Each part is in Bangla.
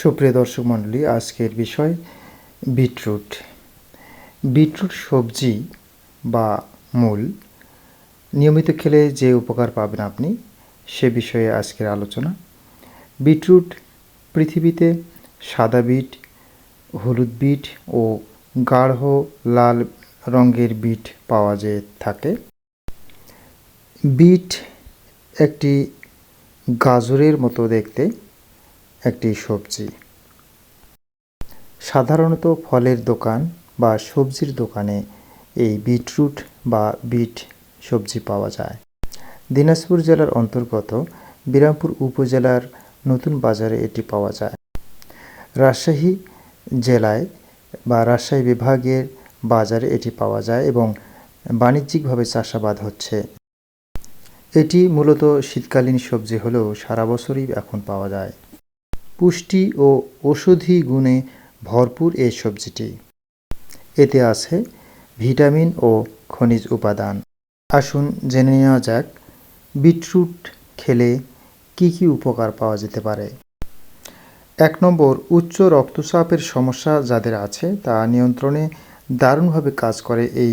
সুপ্রিয় দর্শক মণ্ডলী, আজকের বিষয় বিটরুট। বিটরুট সবজি বা মূল নিয়মিত খেলে যে উপকার পাবেন আপনি, সে বিষয়ে আজকের আলোচনা। বিটরুট পৃথিবীতে সাদা বিট, হলুদ বিট ও গাঢ় লাল রঙের বিট পাওয়া যেয়ে থাকে। বিট একটি গাজরের মতো দেখতে একটি সবজি। সাধারণত ফলের দোকান বা সবজির দোকানে এই বিটরুট বা বিট সবজি পাওয়া যায়। দিনাজপুর জেলার অন্তর্গত বিরামপুর উপজেলার নতুন বাজারে এটি পাওয়া যায়। রাজশাহী জেলায় বা রাজশাহী বিভাগের বাজারে এটি পাওয়া যায় এবং বাণিজ্যিকভাবে চাষাবাদ হচ্ছে। এটি মূলত শীতকালীন সবজি হলেও সারা বছরই এখন পাওয়া যায়। পুষ্টি ও ঔষধি গুণে ভরপুর এই সবজিটি। এতে আছে ভিটামিন ও খনিজ উপাদান। আসুন জেনে নেওয়া যাক বিটরুট খেলে কি কি উপকার পাওয়া যেতে পারে। 1 নম্বর, উচ্চ রক্তচাপের সমস্যা যাদের আছে তা নিয়ন্ত্রণে দারুণভাবে কাজ করে এই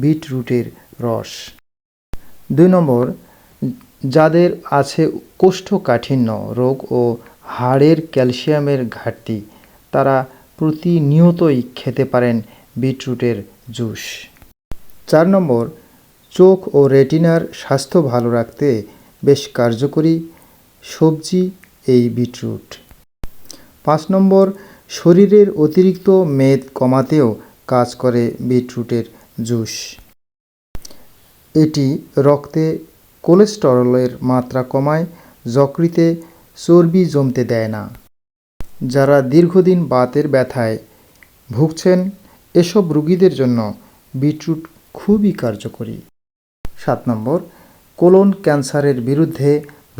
বিটরুটের রস। 2 নম্বর, যাদের আছে কোষ্ঠকাঠিন্য রোগ ও হাড়ের ক্যালসিয়ামের ঘাটতি, তারা প্রতিনিয়তই খেতে পারেন বিটরুটের জুস। 4 নম্বর, চোখ ও রেটিনার স্বাস্থ্য ভালো রাখতে বেশ কার্যকরী সবজি এই বিটরুট। 5 নম্বর, শরীরের অতিরিক্ত মেদ কমাতেও কাজ করে বিটরুটের জুস। এটি রক্তে কোলেস্টেরলের মাত্রা কমায়, যকৃতে চর্বি জমতে দেয় না। যারা দীর্ঘদিন বাতের ব্যথায় ভুগছেন, এসব রোগীদের জন্য বিটরুট খুবই কার্যকরী। 7 নম্বর, কোলন ক্যান্সারের বিরুদ্ধে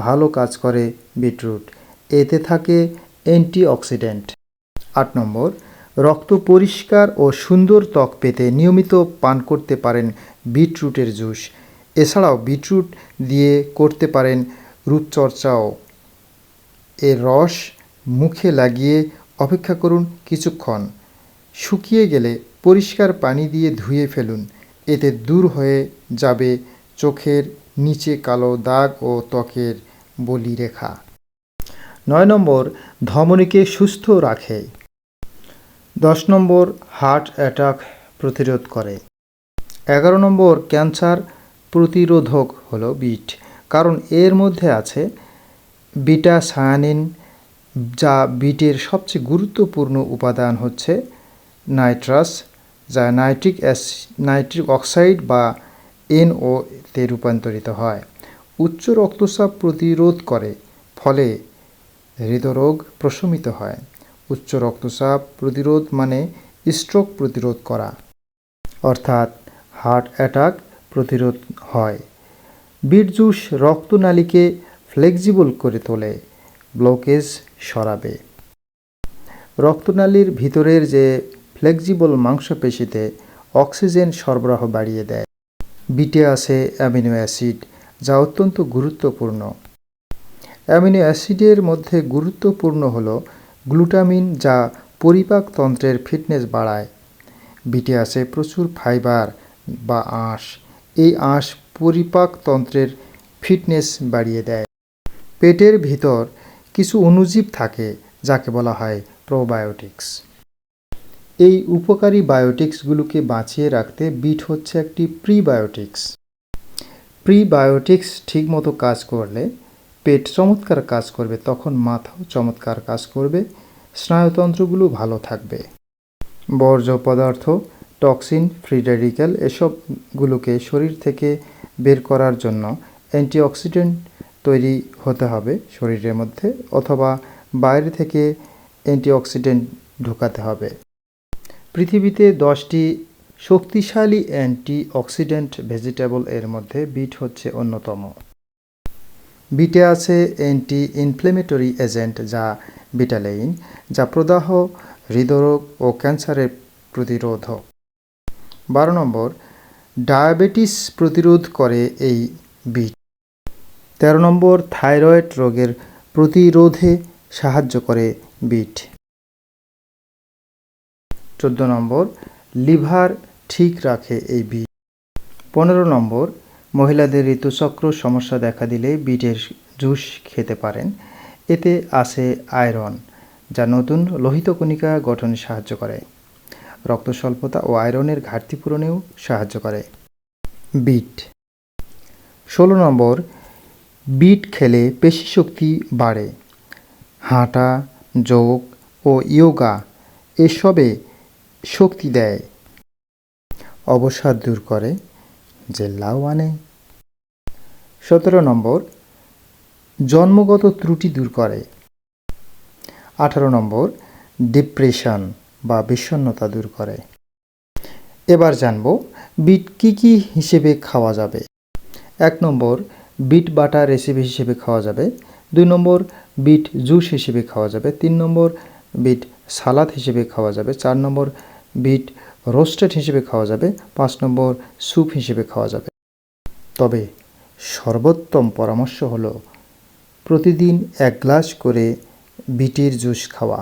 ভালো কাজ করে বিটরুট। এতে থাকে অ্যান্টিঅক্সিডেন্ট। 8 নম্বর, রক্ত পরিষ্কার ও সুন্দর ত্বক পেতে নিয়মিত পান করতে পারেন বিটরুটের জুস। এছাড়াও বিটরুট দিয়ে করতে পারেন রূপচর্চাও। এর রস মুখে লাগিয়ে অপেক্ষা করুন কিছুক্ষণ। শুকিয়ে গেলে পরিষ্কার পানি দিয়ে ধুয়ে ফেলুন। এতে দূর হয়ে যাবে চোখের নিচে কালো দাগ ও ত্বকের বলিরেখা। 9 নম্বর, ধমনীকে সুস্থ রাখে। 10 নম্বর, হার্ট অ্যাটাক প্রতিরোধ করে। 11 নম্বর, ক্যান্সার প্রতিরোধক হলো বিট, কারণ এর মধ্যে আছে বিটা সায়ানিন, যা বিটের সবচেয়ে গুরুত্বপূর্ণ উপাদান হচ্ছে নাইট্রাস, যা নাইট্রিক অক্সাইড বা NO তে রূপান্তরিত হয়। উচ্চ রক্তচাপ প্রতিরোধ করে, ফলে হৃদরোগ প্রশমিত হয়। উচ্চ রক্তচাপ প্রতিরোধ মানে স্ট্রোক প্রতিরোধ করা, অর্থাৎ হার্ট অ্যাটাক প্রতিরোধ হয়। বিট জুস রক্তনালীকে ফ্লেক্সিবল করে তোলে, ব্লকেজ সরাবে। রক্তনালীর ভিতরের যে ফ্লেক্সিবল মাংসপেশিতে অক্সিজেন সরবরাহ বাড়িয়ে দেয়। বিটে আছে অ্যামিনো অ্যাসিড, যা অত্যন্ত গুরুত্বপূর্ণ। অ্যামিনো অ্যাসিডের মধ্যে গুরুত্বপূর্ণ হল গ্লুটামিন, যা পরিপাকতন্ত্রের ফিটনেস বাড়ায়। বিটে আছে প্রচুর ফাইবার বা আঁশ। এই আঁশ পরিপাকতন্ত্রের ফিটনেস বাড়িয়ে দেয়। পেটের ভিতর কিছু অণুজীব থাকে যাকে বলা হয় প্রোবায়োটিক্স। এই উপকারী বায়োটিক্সগুলোকে বাঁচিয়ে রাখতে বিট হচ্ছে একটি প্রিবায়োটিক্স। প্রিবায়োটিক্স ঠিকমতো কাজ করলে পেট চমৎকার কাজ করবে, তখন মাথাও চমৎকার কাজ করবে, স্নায়ুতন্ত্রগুলো ভালো থাকবে। বর্জ্য পদার্থ, টক্সিন, ফ্রি রেডিক্যাল এসবগুলোকে শরীর থেকে বের করার জন্য অ্যান্টিঅক্সিডেন্ট তৈরি হতে হবে শরীরের মধ্যে, অথবা বাইরে থেকে অ্যান্টিঅক্সিডেন্ট ঢোকাতে হবে। পৃথিবীতে 10টি শক্তিশালী অ্যান্টিঅক্সিডেন্ট ভেজিটেবল এর মধ্যে বিট হচ্ছে অন্যতম। বিটে আছে অ্যান্টি ইনফ্লেমেটরি এজেন্ট, যা বিটালেইন, যা প্রদাহ, হৃদরোগ ও ক্যান্সারের প্রতিরোধক। 12 নম্বর, ডায়াবেটিস প্রতিরোধ করে এই বিট। 13 নম্বর, থাইরয়েড রোগের প্রতিরোধে সাহায্য করে বিট। 14 নম্বর, লিভার ঠিক রাখে এই বিট। 15 নম্বর, মহিলাদের ঋতুচক্র সমস্যা দেখা দিলে বিটের জুস খেতে পারেন। এতে আছে আয়রন, যা নতুন লোহিত কণিকা গঠনে সাহায্য করে। রক্ত স্বল্পতা ও আয়রনের ঘাটতি পূরণেও সাহায্য করে বিট। 16 নম্বর, বিট খেলে পেশিশক্তি বাড়ে। হাঁটা, যোগ ও ইয়োগা এসবে শক্তি দেয়। অবসাদ দূর করে, যে লাউ আনে। 17 নম্বর, জন্মগত ত্রুটি দূর করে। 18 নম্বর, ডিপ্রেশন বা বিষণ্ণতা দূর করে। এবার জানব বিট কি হিসেবে খাওয়া যাবে। 1 নম্বর, বিট বাটা রেসিপি হিসেবে খাওয়া যাবে। 2 নম্বর, বিট জুস হিসেবে খাওয়া যাবে। 3 নম্বর, বিট সালাদ হিসেবে খাওয়া যাবে। 4 নম্বর, বিট রোস্টেড হিসেবে খাওয়া যাবে। 5 নম্বর, স্যুপ হিসেবে খাওয়া যাবে। তবে সর্বোত্তম পরামর্শ হলো প্রতিদিন 1 গ্লাস করে বিটের জুস খাওয়া।